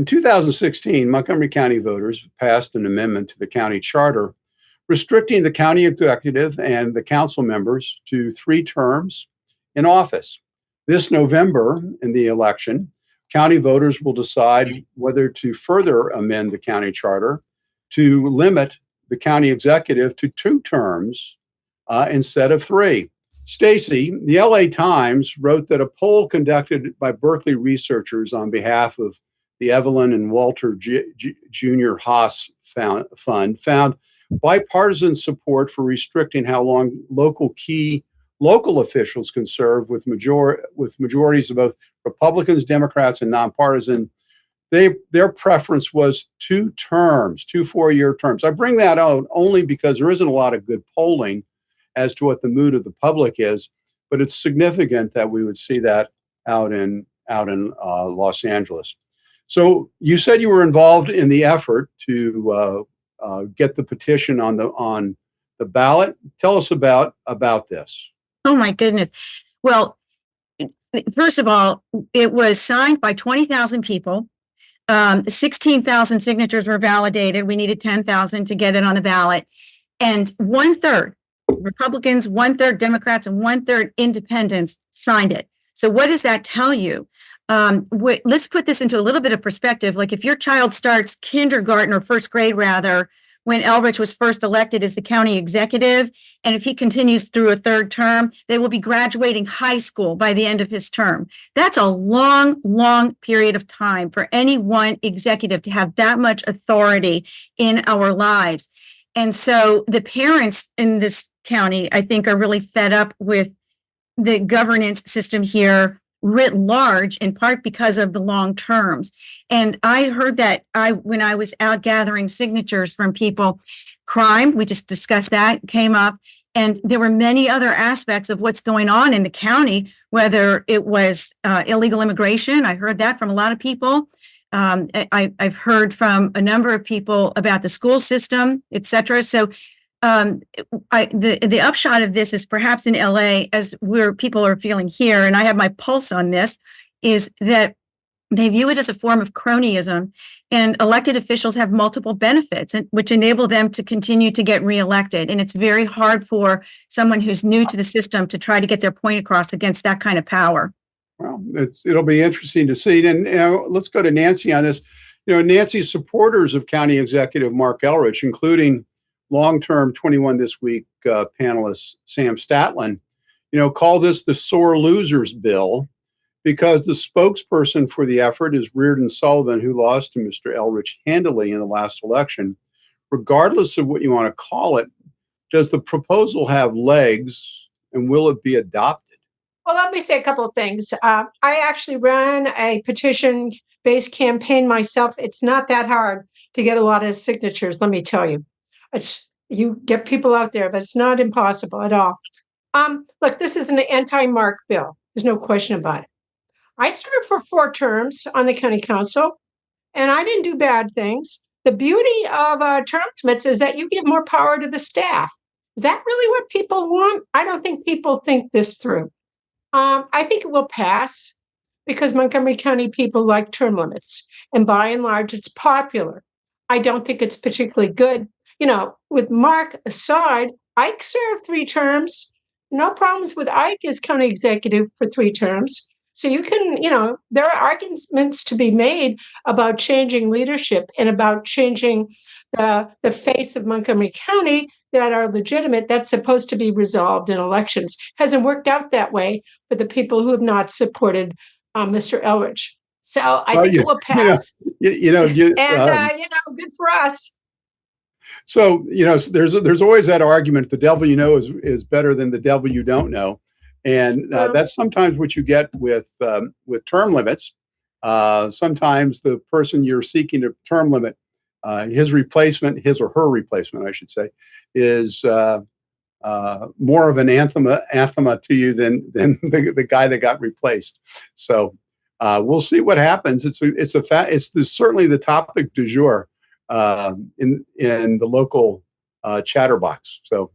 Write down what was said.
In 2016, Montgomery County voters passed an amendment to the county charter restricting the county executive and the council members to 3 terms in office. This November, in the election, county voters will decide whether to further amend the county charter to limit the county executive to 2 terms instead of 3. Stacey, the LA Times wrote that a poll conducted by Berkeley researchers on behalf of the Evelyn and Walter Jr. Haas Fund found bipartisan support for restricting how long local officials can serve with majorities of both Republicans, Democrats, and nonpartisan. Their preference was 2 terms, 2 4-year terms. I bring that out only because there isn't a lot of good polling as to what the mood of the public is, but it's significant that we would see that out in Los Angeles. So you said you were involved in the effort to get the petition on the ballot. Tell us about this. Oh my goodness! Well, first of all, it was signed by 20,000 people. 16,000 signatures were validated. We needed 10,000 to get it on the ballot, and 1/3 Republicans, 1/3 Democrats, and 1/3 independents signed it. So what does that tell you? Let's put this into a little bit of perspective. Like if your child starts kindergarten or first grade, rather, when Elrich was first elected as the county executive, and if he continues through a 3rd term, they will be graduating high school by the end of his term. That's a long, long period of time for any one executive to have that much authority in our lives. And so the parents in this county, I think, are really fed up with the governance system here writ large, in part because of the long terms. And I heard that when I was out gathering signatures from people, crime, we just discussed that, came up. And there were many other aspects of what's going on in the county, whether it was illegal immigration. I heard that from a lot of people. I've heard from a number of people about the school system, et cetera. So the upshot of this is perhaps in LA, as where people are feeling here, and I have my pulse on this, is that they view it as a form of cronyism, and elected officials have multiple benefits, which enable them to continue to get reelected. And it's very hard for someone who's new to the system to try to get their point across against that kind of power. Well, it'll be interesting to see. And let's go to Nancy on this. Nancy's supporters of County Executive Mark Elrich, including long-term 21 This Week panelist Sam Statlin, call this the sore losers bill because the spokesperson for the effort is Reardon Sullivan, who lost to Mr. Elrich handily in the last election. Regardless of what you want to call it, does the proposal have legs, and will it be adopted? Well, let me say a couple of things. I actually ran a petition-based campaign myself. It's not that hard to get a lot of signatures, let me tell you. You get people out there, but it's not impossible at all. Look, this is an anti-Mark bill. There's no question about it. I served for 4 terms on the county council, and I didn't do bad things. The beauty of term limits is that you give more power to the staff. Is that really what people want? I don't think people think this through. I think it will pass because Montgomery County people like term limits, and by and large, it's popular. I don't think it's particularly good. With Mark aside, Ike served 3 terms. No problems with Ike as county executive for 3 terms. So you can, there are arguments to be made about changing leadership and about changing the face of Montgomery County that are legitimate. That's supposed to be resolved in elections. Hasn't worked out that way for the people who have not supported Mr. Elrich. So I think it will pass. Good for us. So, there's always that argument, the devil you know is better than the devil you don't know. And that's sometimes what you get with term limits. Sometimes the person you're seeking to term limit, his or her replacement, I should say, is more of an anathema to you than the guy that got replaced. So we'll see what happens. It's certainly the topic du jour in the local chatterbox. So